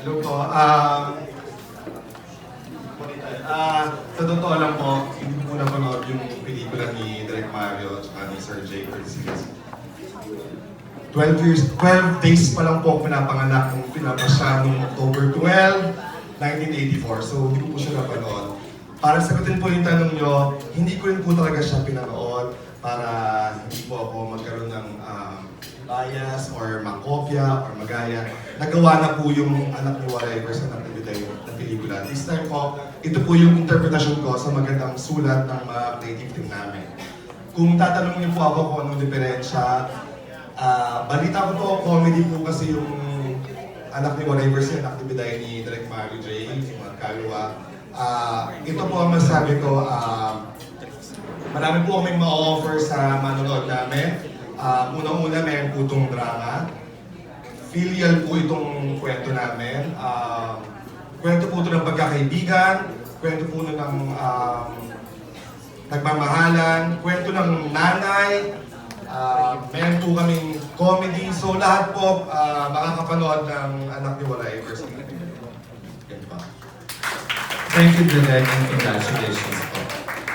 Hello po. Sa totoo lang po, hindi ko napanood yung pelikula ni Direk Mario at ni Sir Jay Persiles. 12 days pa lang po ako pinapanganak nung pinapasya noong October 12, 1984. So, hindi ko po siya napanood. Para sagutin po yung tanong nyo, hindi ko rin po talaga siya pinanood para hindi po ako magkaroon ng bias or makopya or magaya. Nagawa na po yung Anak ni Waray versus Anak ni Biday na pelikula. This time po, ito po yung interpretasyon ko sa magandang sulat ng mga creative team namin. Kung tatanungin niyo po ako kung anong diferensya, balita ko po, comedy po kasi yung Anak ni Waray versus Anak ni Biday ni Direk Mario J, yung mga kalwa. Ito po ang masabi ko, marami po kaming ma-offer sa manonood namin. Unang-una, meron po itong drama. Filial po itong kwento namin. Kwento po ito ng pagkakaibigan, kwento po ito ng nagmamahalan, kwento ng nanay, meron po kaming comedy. So lahat po makakapanood ng Anak ni Waray versus Anak ni Biday. Yan pa. Thank you, Direk, and congratulations po.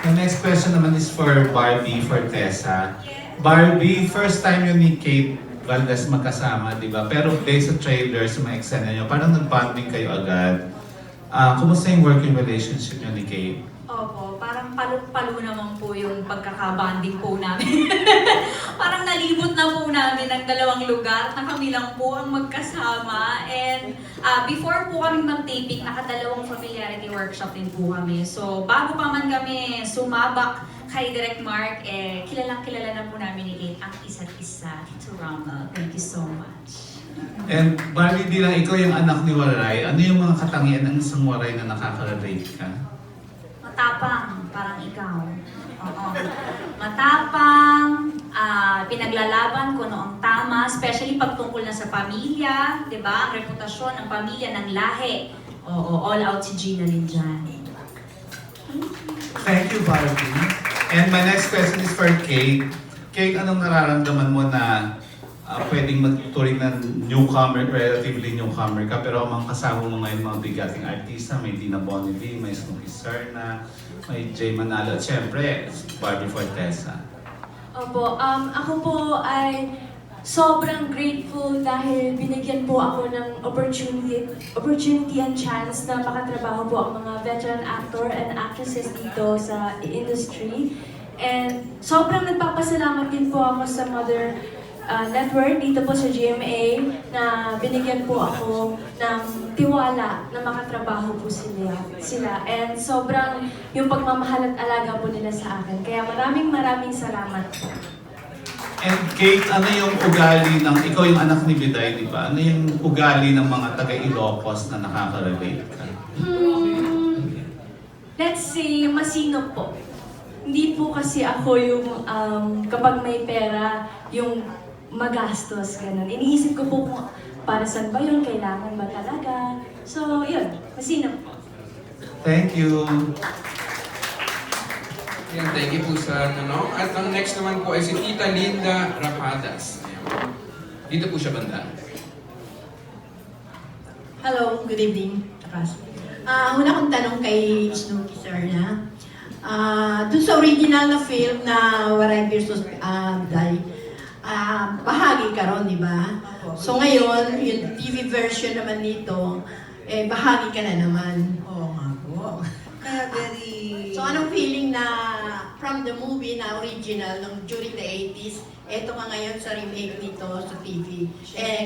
The next question naman is for Barbie, for Tessa. Barbie, first time yun ni Kate Valdez magkasama, di ba? Pero based sa trailers, sa mga eksena nyo, parang nag-bonding kayo agad. Kumusta yung working relationship nyo ni Kate? Opo, parang palo naman po yung pagkakabanding po namin. Parang nalibot na po namin ang dalawang lugar na kami lang po ang magkasama. And before po kami mag-taping, nakadalawang familiarity workshop din po kami. So bago pa man kami sumabak kay Direk Mark, kilalang-kilala na po namin ni Kate ang isa't isa. Tito Rama, thank you so much. And Barbie, bilang ikaw yung anak ni Waray, ano yung mga katangian ng isang Waray na nakaka-relate ka? Matapang, parang ikaw. Oo. Matapang, pinaglalaban kung ano ang tama, especially pagtungkol na sa pamilya, di ba? Ang reputasyon ng pamilya, ng lahi. Oo, all out si Gina din dyan. Thank you, Barbie. And my next question is for Kate. Kate, anong nararamdaman mo na pwedeng magturing na newcomer, relatively newcomer ka, pero ang mga kasama mo ngayon mga bigating artista, may Dina Bonnevie, may Snooki Serna, may Jay Manalo, at syempre, Barbie Fortesa. Opo, ako po ay sobrang grateful dahil binigyan po ako ng opportunity and chance na makatrabaho po ang mga veteran actor and actresses dito sa industry. And sobrang nagpapasalamat din po ako sa Mother Network dito po sa GMA na binigyan po ako ng tiwala na makatrabaho po sila. And sobrang yung pagmamahal at alaga po nila sa akin. Kaya maraming salamat po. And Kate, ano yung ugali ng, ikaw yung anak ni Biday, di ba? Ano yung ugali ng mga taga-Ilocos na nakaka-relate ka? Let's say, masino po. Hindi po kasi ako yung kapag may pera, yung magastos, ganun. Iniisip ko po kung para saan ba yun, kailangan ba talaga. So, yun, masino po. Thank you. Yan, thank you po sa ano. At ang next naman po ay si Tita Linda Rapadas. Ayan. Dito po siya banda. Hello, good evening. Una kong tanong kay Snooki Serna. Dun sa original na film na Waray versus Biday, bahagi ka ron, di ba? So ngayon, yung TV version naman nito, bahagi ka na naman. Oo nga po. Kaya very... So anong feeling na from the movie na original nung during the 80s, eto ka ngayon sa remake nito sa TV,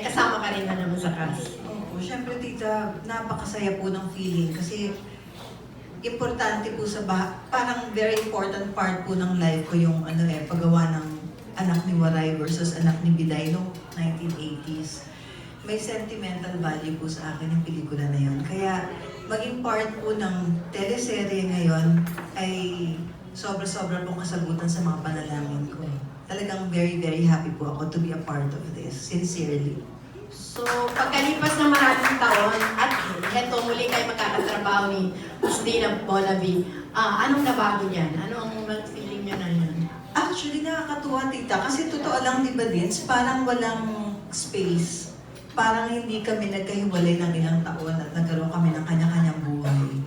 kasama ka rin na naman sa cast? Opo, syempre tita, napakasaya po ng feeling kasi importante po sa parang very important part po ng life ko yung paggawa ng Anak ni Waray versus Anak ni Biday noong 1980s. May sentimental value po sa akin yung pelikula na yun. Kaya maging part po ng teleserye ngayon ay sobra-sobra pong kasagutan sa mga panalangin ko. Talagang very happy po ako to be a part of this, sincerely. So, pagkalipas ng maraming taon, at heto muli kayo magkakatrabaho ni Dina Bonnevie, anong nabago niyan? Ano ang feeling niyo na yun? Actually, nakakatuwa tita kasi totoo lang di ba Vince, parang walang space parang hindi kami nagkahiwalay ng ilang taon at nagkaroon kami ng kanya-kanyang buhay.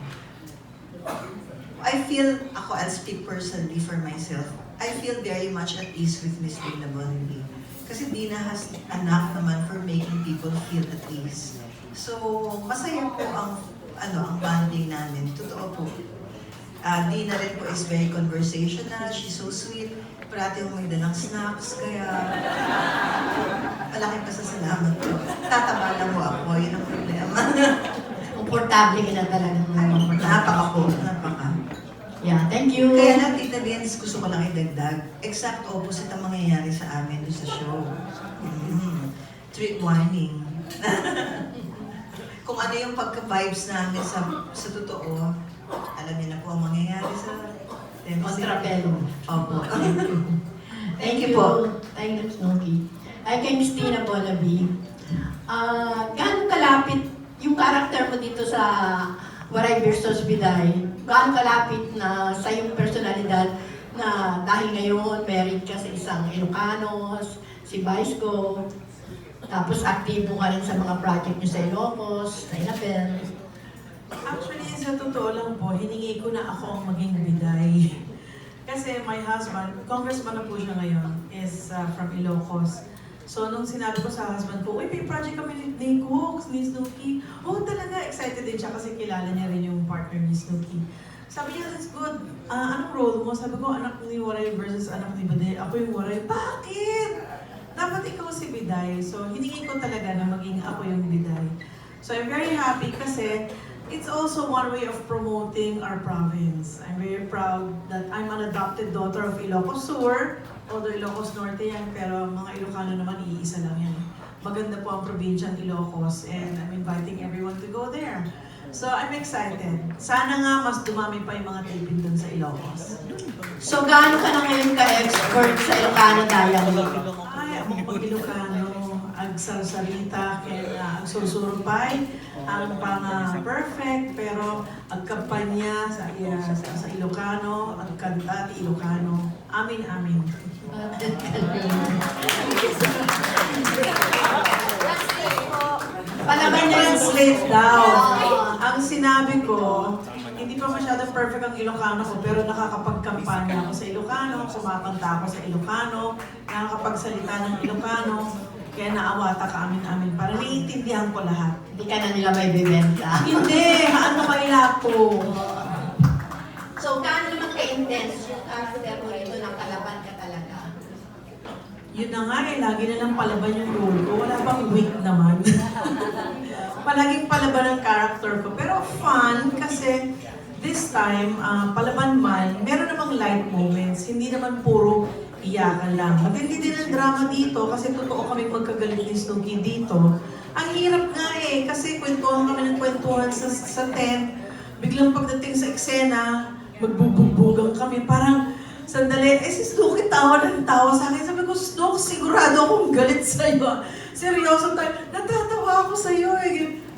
I feel, I'll speak personally for myself, I feel very much at ease with Miss Dina Bonnie. Kasi Dina has enough naman for making people feel at ease. So, masaya po ang bonding namin. Totoo po. Dina rin po is very conversational, she's so sweet. Parati may dalang snacks, kaya malaking pasasalamat po. Tataba lang mo ako, yun ang problema. Komportable ka na talaga. Napaka po, napaka. Yeah, thank you. Kaya lang, Tita Vince, gusto ko lang idagdag. Exact opposite ang mangyayari sa amin doon sa show. Treat warning. Kung ano yung pagka-vibes namin sa totoo, alam niyo na po ang mangyayari sa Kontrapelo. Opo. Thank you po. Thank you, Snooki. Ay, kay Miss Tina Bonaby. Gaano kalapit yung karakter mo dito sa Waray versus Biday? Gaano kalapit na sa yung personalidad na dahil ngayon married ka sa isang Ilocanos, si Vice ko, tapos aktibo ka rin sa mga project nyo sa Ilocos, sa Inapel. Actually, sa totoo lang po, hiningi ko na ako ang maging biday. Kasi my husband, congressman na po siya ngayon, is from Ilocos. So, nung sinabi ko sa husband ko, uy, may project kami ni Cooks, ni Snooki. Oh, talaga, excited din siya kasi kilala niya rin yung partner ni Snooki. Sabi niya, that's good. Anong role mo? Sabi ko, anak ni Waray versus anak ni Biday. Ako yung Waray. Bakit? Dapat ikaw si Biday. So, hiningi ko talaga na maging ako yung Biday. So, I'm very happy kasi it's also one way of promoting our province. I'm very proud that I'm an adopted daughter of Ilocos Sur, although Ilocos Norte yan, pero mga Ilocano naman, iisa lang yan. Maganda po ang probinsyang Ilocos, and I'm inviting everyone to go there. So I'm excited. Sana nga mas dumami pa yung mga taping dun sa Ilocos. So, gaano ka na ngayon ka-expert sa Ilocano dialect? Ay, ako pag Ilocano, ang salsalita, kaya ang susurpay, ang perfect, pero ang kampanya sa Ilocano, ang kanta ti Ilocano. Amin, amin. Palaban niya yung Translate daw. Ang sinabi ko, hindi pa masyadong perfect ang Ilocano ko, pero nakakapagkampanya ako sa Ilocano, kumakanta ako sa Ilocano, nakakapagsalita ng Ilocano, kaya naawata ka amin-amin para naiintindihan ko lahat. Hindi ka na nila may bibenta. Hindi! Ano kaya po? So, gaano naman ka-intense yung character mo ito na kalaban ka talaga? Yun na nga lagi na lang palaban yung role ko. Wala bang weak naman. Palaging palaban ang character ko. Pero fun kasi this time, palaban man, meron namang light moments. Hindi naman puro iyakan lang. Matindi din ang drama dito kasi totoo kaming magkagalit ni Snooki dito. Ang hirap nga kasi kwentuhan kami ng kwentuhan sa tent. Biglang pagdating sa eksena, magbubugbugang kami. Parang, sandali, si Snooki tawa ng tawa sa akin. Sabi ko, Snook, sigurado akong galit sa'yo. Seryoso tayo. Natatawa ako sa'yo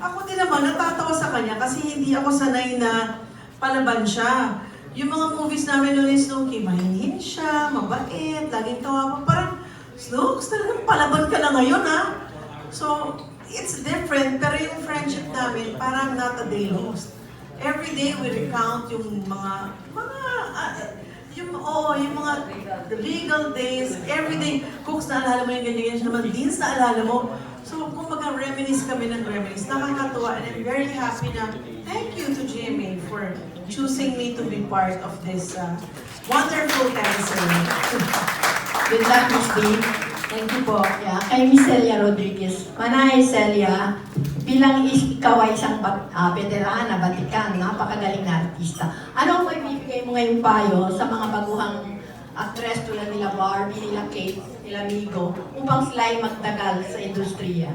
Ako din naman, natatawa sa kanya kasi hindi ako sanay na palaban siya. Yung mga movies namin noon ni Snooki, mahinhin siya, mabait, laging tawa. Parang, Snooks, talagang palaban ka na ngayon, ha? So, it's different, pero yung friendship namin, parang not a day lost. Every day we recount yung yung mga legal days, every day, Cooks, naalala mo yung ganyan siya naman, Deans, naalala mo. So, kung reminisce kami ng reminisce, nakakatuwa, and I'm very happy na thank you to GMA for choosing me to be part of this wonderful teleserye. Good luck, Miss B. Thank you po. Yeah. Kay Miss Celia Rodriguez. Manay, Celia, bilang ikaw ay isang veterana, batikan, napakagaling na artista. Ano ang maibibigay mo ngayong payo sa mga baguhang actress tulad nila Barbie, nila Kate, nila Migo, upang sila ay magtagal sa industriya?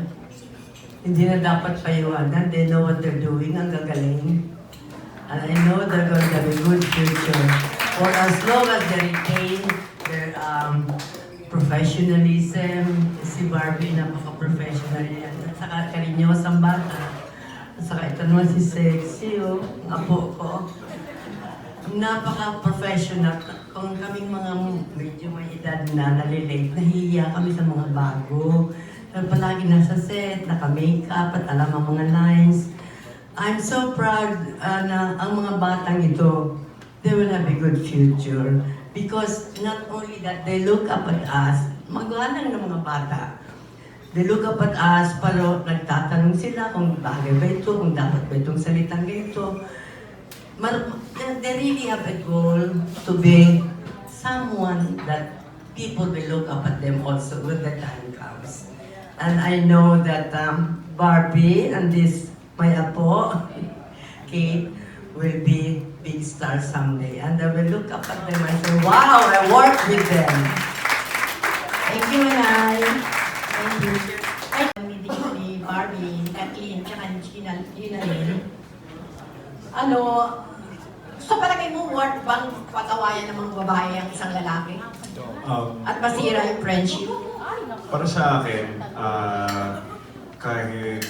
Hindi na dapat payuhanan. They know what they're doing. Ang gagaling. And I know they're going to have a good future. For as long as they retain their professionalism. Si Barbie, napaka-professional yan. At saka karinyosang bata. At saka ito naman si Sexy, ang apo ko. Napaka-professional. Kung kaming mga medyo may edad na nalilate, nahihiya kami sa mga bago. na palagi nasa set, naka-makeup at alam ang mga lines. I'm so proud na ang mga batang ito, they will have a good future. Because not only that, they look up at us, magalang ng mga bata. They look up at us, pero nagtatanong sila kung bagay ba ito, kung dapat ba itong salitang ganito. They really have a goal to be someone that people will look up at them also when the time comes. And I know that Barbie and this my apo, Kate, will be big stars someday. And I will look up at them and say, wow, I worked with them. Thank you, Nay. Thank you. Ay, ni Barbie, ni Kathleen, tsaka ni Ginalyn. Ano, sa palagay mo, worth bang patawayan ng mga babae ang isang lalaki? At masira yung friendship? Para sa akin, kahit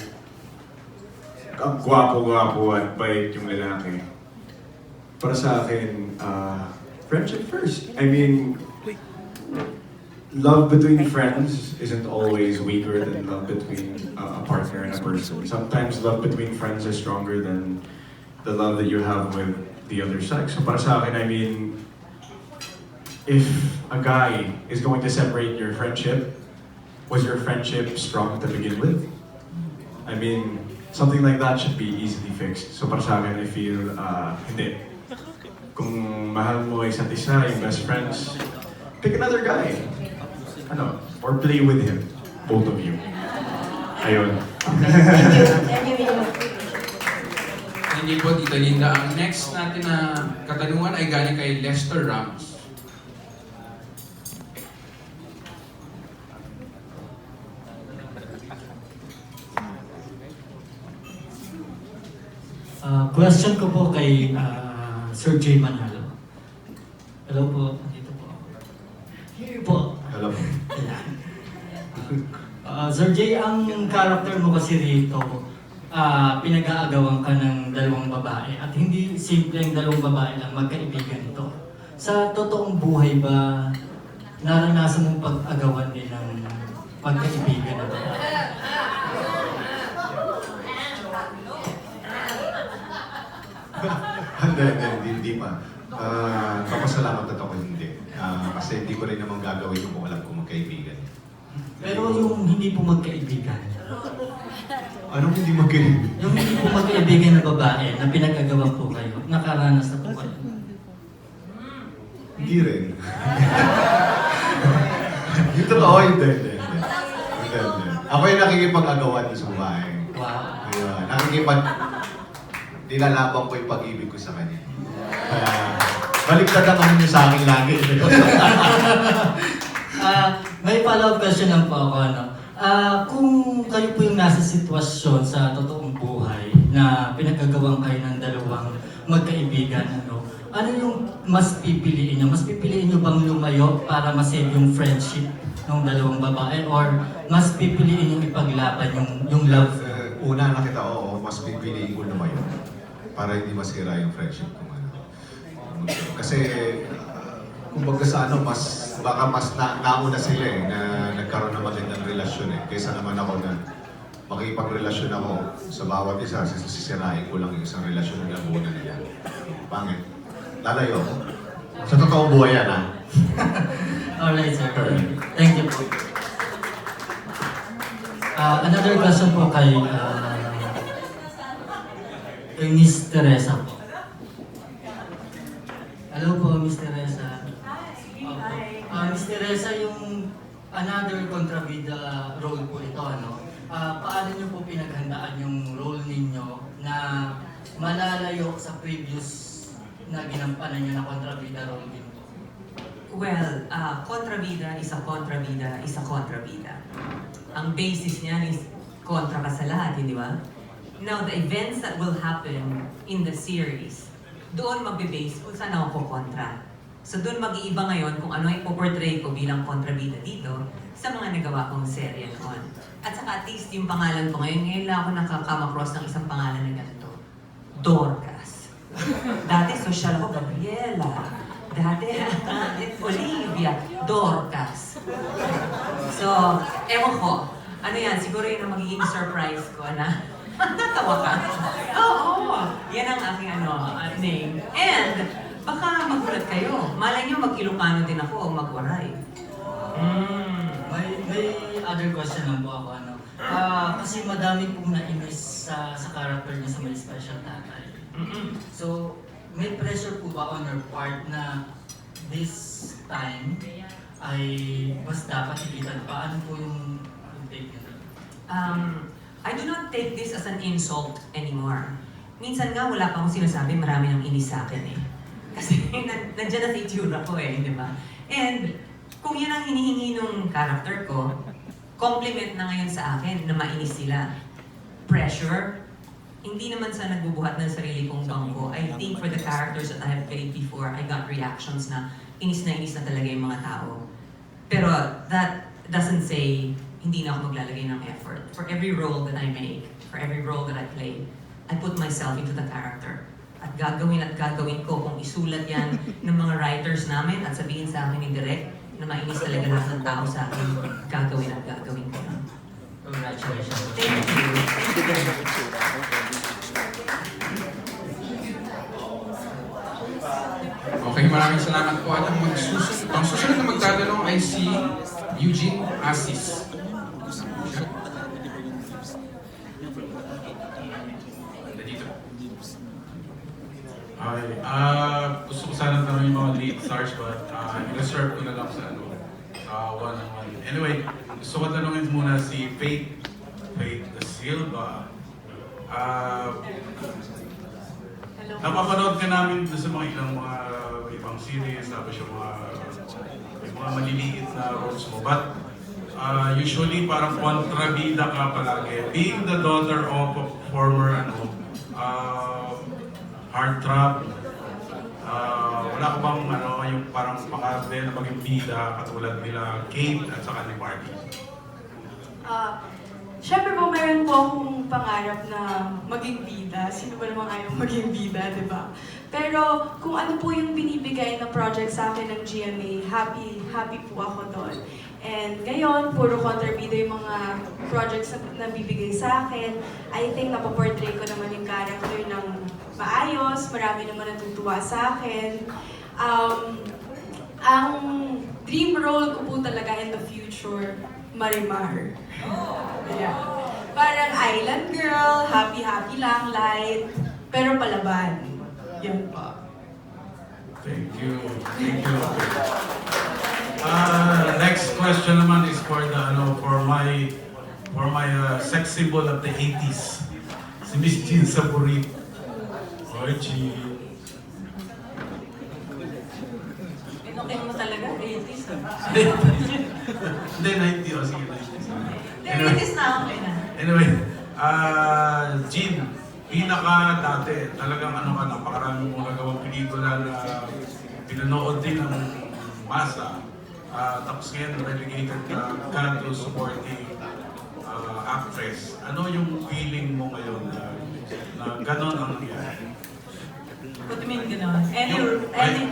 ang gwapo-gwapo at bait yung lalaki, para sa akin, friendship first. I mean, love between friends isn't always weaker than love between a partner and a person. Sometimes love between friends is stronger than the love that you have with the other sex. So para sa akin, I mean, if a guy is going to separate your friendship, was your friendship strong to begin with? I mean, something like that should be easily fixed. So para sa akin, I feel, hindi. Kung mahal mo isa't isa, yung best friends, pick another guy. Ano, or play with him. Both of you. Ayun. Thank you. Thank you. Hindi po, Tita Linda. Ang next natin na katanungan ay galing kay Lester Ramos. Question ko po kay Sir J. Manalo. Hello po, dito po. Here po. Hello. Sir J, ang character mo kasi rito, pinag-aagawan ka ng dalawang babae at hindi simpleng dalawang babae lang, magkaibigan ito. Sa totoong buhay ba, naranasan mong pag-agawan din ng pagkaibigan na babae? Hindi pa. Papasalamat at ako hindi. Kasi hindi ko rin naman gagawin yung kung alam ko magkaibigan. Pero yung hindi po magkaibigan, Anong hindi magkaibigan? yung hindi po magkaibigan na babae na pinag-agawan po kayo, nakaranas na po kayo? Hindi rin. Yung totoo, hindi. Ako yung nakikipag-agawan sa babae. Wow. Ayun, nilalabang ko yung pag-ibig ko sa kanya. Baliktad ang ano niyo sa akin lagi. May follow-up question lang po ako. Kung kayo po yung nasa sitwasyon sa totoong buhay na pinagagawan kayo ng dalawang magkaibigan, ano yung mas pipiliin nyo? Mas pipiliin nyo bang lumayo para masave yung friendship ng dalawang babae? Or mas pipiliin nyo ipaglaban yung love? Una nakita, oo, mas pipiliin ko lumayo para hindi masira yung friendship ko. Kasi, kumbaga sa baka mas nauna sila na nagkaroon ng magandang relasyon kaysa naman ako na makipagrelasyon ako sa bawat isa, sisirain ko lang yung isang relasyon na nabunan nila. Pangit. Lalayo ako. Sa totoong buhay yan, ha? Alright, sir. Thank you po. Another question po kay Miss Teresa po. Hello po, Miss Teresa. Miss Teresa, yung another kontrabida role po ito, paano niyo po pinaghandaan yung role ninyo na malalayo sa previous na ginampanan niyo na kontrabida role din po? Well, kontrabida is a kontrabida is a kontrabida. Ang basis niyan is kontra ka sa lahat, hindi ba? Now, the events that will happen in the series, doon magbe-base kung saan ako kontra. So doon mag-iiba ngayon kung ano yung po-portray ko bilang kontrabida dito sa mga nagawa kong serye noon. At saka at least yung pangalan ko ngayon lang ako nakakama-cross ng isang pangalan na ganito. Dorcas. Dati social ako, Gabriela. Dati, Olivia. Dorcas. So, ewan ko. Ano yan, siguro yun ang magiging surprise ko na natawa ka. Oo, yan ang aking name. And baka magulat kayo. Malay nyo mag-Ilocano din ako o mag-Waray. May other question lang po ako. Kasi madami pong nainis sa character niya sa May Special Tatay. So, may pressure po ba on your part na this time ay mas dapat ikitan pa? Ano po yung take niyo? I do not take this as an insult anymore. Minsan nga wala pa akong sinasabi, marami nang inis sa akin eh. Kasi nandiyan na sa itsura ko eh, di ba? And kung yan ang hinihingi ng character ko, compliment na ngayon sa akin na mainis sila. Pressure, hindi naman sa nagbubuhat ng sarili kong bangko. I think for the characters that I have played before, I got reactions na inis na talaga yung mga tao. Pero that doesn't say hindi na ako maglalagay ng effort. For every role that I make, for every role that I play, I put myself into the character. At gagawin ko kung isulat yan ng mga writers namin at sabihin sa akin ni Direk na mainis talaga lahat ng tao sa akin, gagawin ko yan. Congratulations. Thank you. Okay, maraming salamat po. At ang susunod na magtatanong ay si Eugene Asis. Gusto ko sana tanong yung mga lead stars but i-reserve ko na lang sa one-on-one. Anyway, gusto ko tanongin muna si Faith Da Silva. Napapanood ka namin sa mga ibang series, tapos yung mga maliliit na roles mo. But usually parang kontrabida ka palagi. Being the daughter of a former heartthrob, wala ka bang yung parang pakarte na maging bida katulad nila Kate at saka ni Marty? Siyempre po, meron po akong pangarap na maging bida. Sino ba namang ayaw maging bida, di ba? Pero kung ano po yung binibigay na project sa akin ng GMA, happy po ako doon. And ngayon, puro kontrabida yung mga projects na bibigay sa akin. I think napaportray ko naman yung character ng maayos, marami naman natutuwa sa akin. Ang dream role ko po talaga in the future, Marimar. Yeah. Parang island girl, happy lang, light, pero palaban. Yun po. Thank you. Thank you. Next question naman is for my sex symbol of the 80s. Si Miss Jean Saburit. Hi, Jean. Pinukin mo talaga, 80s. Hindi, 90 o sige, 90s. Anyway, 80s na, okay na. Anyway, Jean, pinaka-dati, talagang napakarami mong nagawang pelikula na pinanood din ng masa. Tapos ngayon, relegated ka to supporting actress. Ano yung feeling mo ngayon na gano'n ang nangyari? What do you mean gano'n?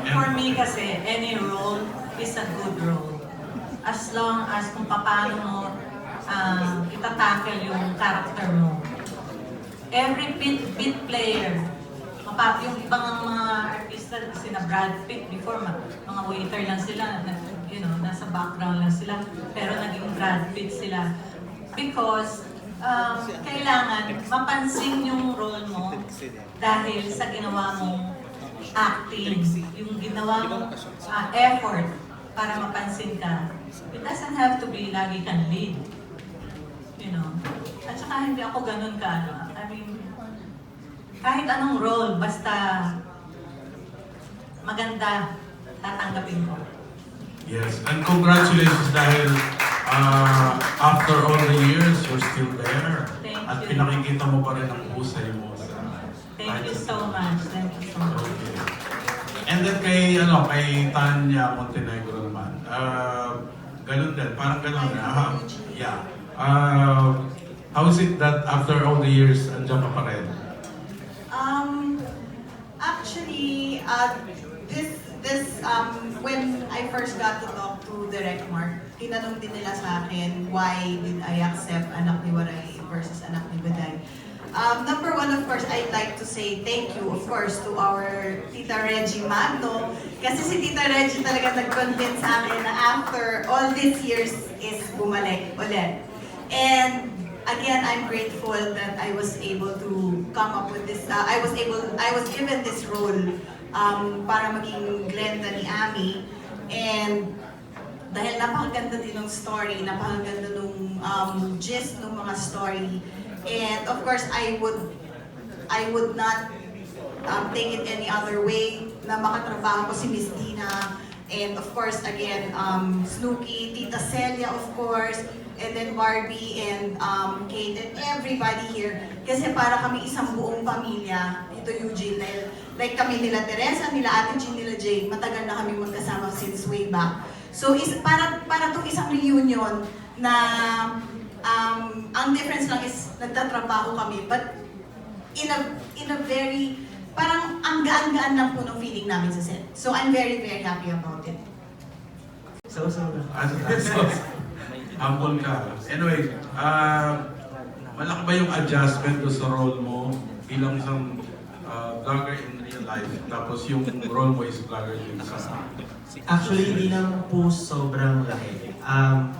For me kasi, any role is a good role. As long as kung paano mo itatackle yung character mo. Every beat player, yung ibang mga artista, sina Brad Pitt before, mga waiter lang sila, nasa background lang sila, pero naging Brad Pitt sila. Because kailangan mapansin yung role mo dahil sa ginawa mong acting, yung ginawa mong effort para mapansin ka. It doesn't have to be lagi kang lead. At saka hindi ako ganun ka, I mean, kahit anong role, basta maganda, tatanggapin ko. Yes, and congratulations dahil after all the years, you're still there. Thank At you. pinakikita mo pa rin ang husay mo sa... Thank you so much. Thank you so much. Okay. And then kay Tanya Montenegro naman, ganun din, parang ganun na. Yeah. How is it that after all the years, andiyan ka pa rin? Actually, when I first got to talk to Direct Mark, tinanong din nila sa akin, why did I accept Anak ni Waray versus Anak ni Biday. Number one, of course, I'd like to say thank you, of course, to our Tita Reggie Magno. Kasi si Tita Reggie talaga nag-convince sa akin na after all these years is bumalik ulit. And again, I'm grateful that I was able to come up with this. I was given this role para maging Glenda ni Ami. And dahil napakaganda din ng story, napakaganda nung gist ng mga story. And of course, I would not take it any other way na makatrabaho ko si Miss Dina. And of course, again, Snooki, Tita Celia, of course, and then Barbie and Kate and everybody here. Kasi para kami isang buong pamilya dito, Eugene. Like kami nila Teresa, nila Ate Jean, nila Jay, matagal na kami magkasama since way back. So para itong isang reunion na ang difference lang is nagtatrabaho kami, but in a very, parang ang gaan-gaan lang po ng feeling namin sa set. So I'm very, very happy about it. Humble ka. Anyway, malaki ba yung adjustment do sa role mo bilang isang vlogger in real life, tapos yung role mo is vlogger din sa... Actually, hindi naman po sobrang laki.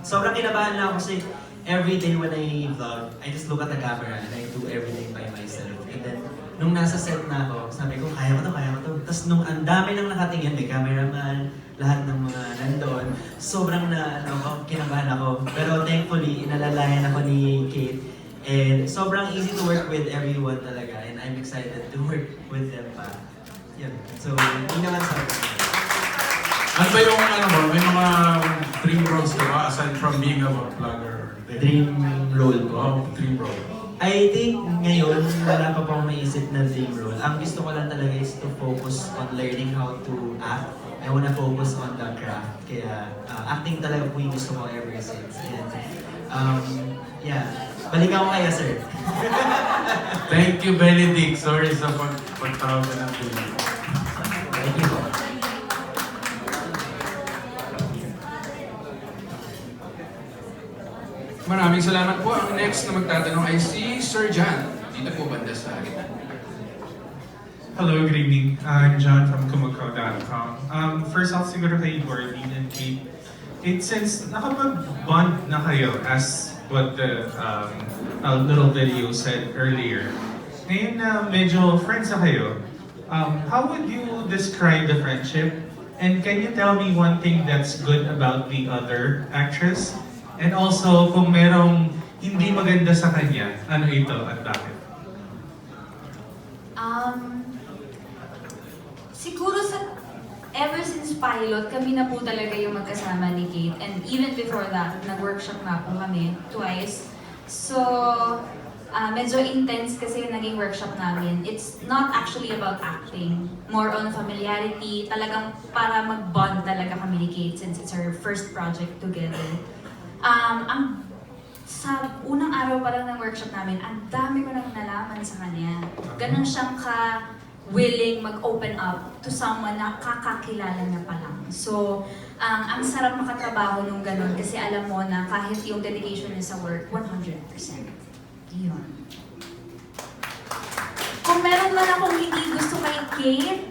Sobrang kinabahan lang ako kasi every day when I vlog, I just look at the camera and I do everything by myself. And then, nung nasa set na ako, sabi ko, kaya ko to. Tapos nung ang dami nang nakatingin, may cameraman, lahat ng mga nandun, sobrang kinabahan ako. Pero thankfully, inalalayan ako ni Kate. And sobrang easy to work with everyone talaga. And I'm excited to work with them pa. Yun. So, hindi naman sa Ano ba yung may mga dream roles ka ba aside from being a vlogger? Dream role ko? Dream role. I think ngayon, wala pa pong maisip na dream role. Ang gusto ko lang talaga is to focus on learning how to act. I wanna focus on the craft. Kaya acting talaga po yung gusto ko ever since. And, yeah. Balikan ko kaya, sir. Thank you, Benedict. Sorry sa pagtawag ng film. Thank you. Maraming salamat po. Ang next na magtatanong ay si Sir John. Dito po banda sa gitna. Hello, good evening. I'm John from kumakaw.com. First off, siguro kay Gordon and Kate. Since nakapag-bond na kayo as what the little video said earlier, ngayon na medyo friends na kayo, how would you describe the friendship? And can you tell me one thing that's good about the other actress? And also, kung merong hindi maganda sa kanya, ano ito at bakit? Siguro ever since pilot, kami na po talaga yung magkasama ni Kate. And even before that, nag-workshop na po kami twice. So, medyo intense kasi yung naging workshop namin. It's not actually about acting. More on familiarity. Talagang para mag-bond talaga kami ni Kate since it's her first project together. Sa unang araw pa lang ng workshop namin, ang dami ko nang nalaman sa kanya. Ganon siyang willing mag-open up to someone na kakakilala niya pa lang. So, ang sarap makatrabaho nung ganon kasi alam mo na kahit yung dedication niya sa work, 100%. Yun. Kung meron man akong hindi gusto kay Kate,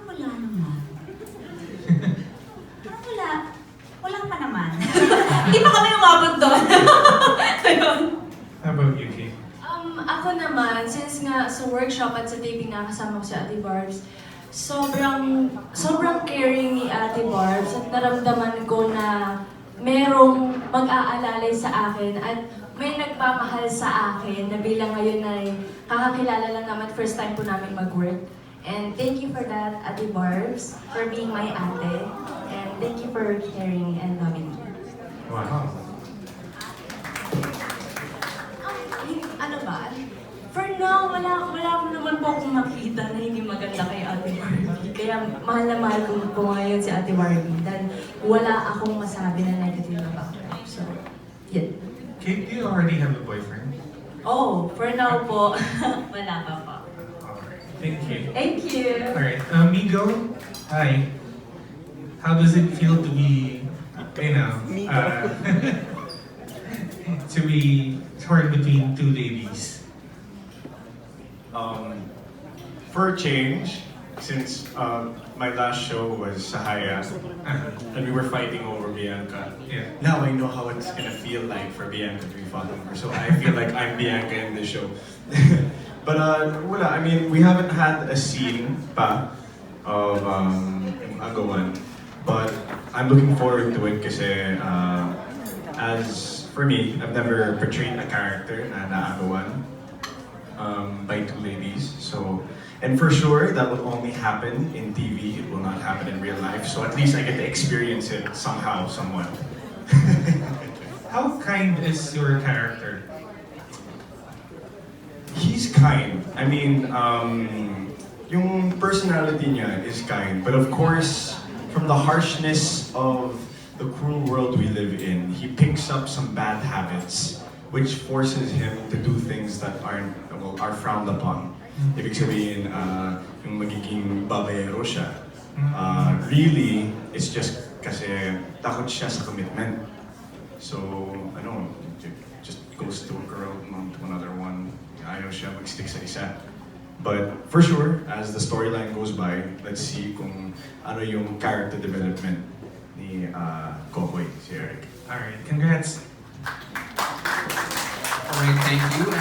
wala naman. Wala pa naman. Hindi pa kami umabot doon. How about you, Kate? Ako naman, since nga sa workshop at sa taping nakasama ko si Ate Barbs, sobrang caring ni Ate Barbs at naramdaman ko na merong mag-aalalay sa akin at may nagpamahal sa akin na bilang ngayon ay kakakilala lang naman, first time po namin mag-work. And thank you for that, Ate Barbs, for being my ate. And thank you for caring and loving me. Wow. Ano ba? For now, wala mo naman po akong makita na hindi maganda kay Ate Barbie. Kaya mahal na mahal ko po ngayon si Ate Barbie. Dahil wala akong masabi na negative about her. So, yun. Kate, do you already have a boyfriend? Oh, for now po, wala pa po. Thank you. Thank you. Alright, Migo, hi. how does it feel to be, you know, to be torn between two ladies? For a change, since my last show was Sahaya, and we were fighting over Bianca. Yeah. Now I know how it's gonna feel like for Bianca to be fought over. So I feel like I'm Bianca in the show. But wala, I mean, we haven't had a scene pa of yung agawan. But I'm looking forward to it kasi as for me, I've never portrayed a character na naagawan by two ladies. So, and for sure, that will only happen in TV. It will not happen in real life. So at least I get to experience it somehow, somewhat. How kind is your character? He's kind. I mean, yung personality niya is kind. But of course, from the harshness of the cruel world we live in, he picks up some bad habits, which forces him to do things that are frowned upon. Ibig sabihin, yung magiging babayero siya. Really, it's just kasi takot siya sa commitment. So, just goes to a girl, to another one. Ayaw siya mag-stick sa isa. But for sure, as the storyline goes by, let's see kung ano yung character development ni Kokoy, si Eric. Alright, congrats! Alright, thank you.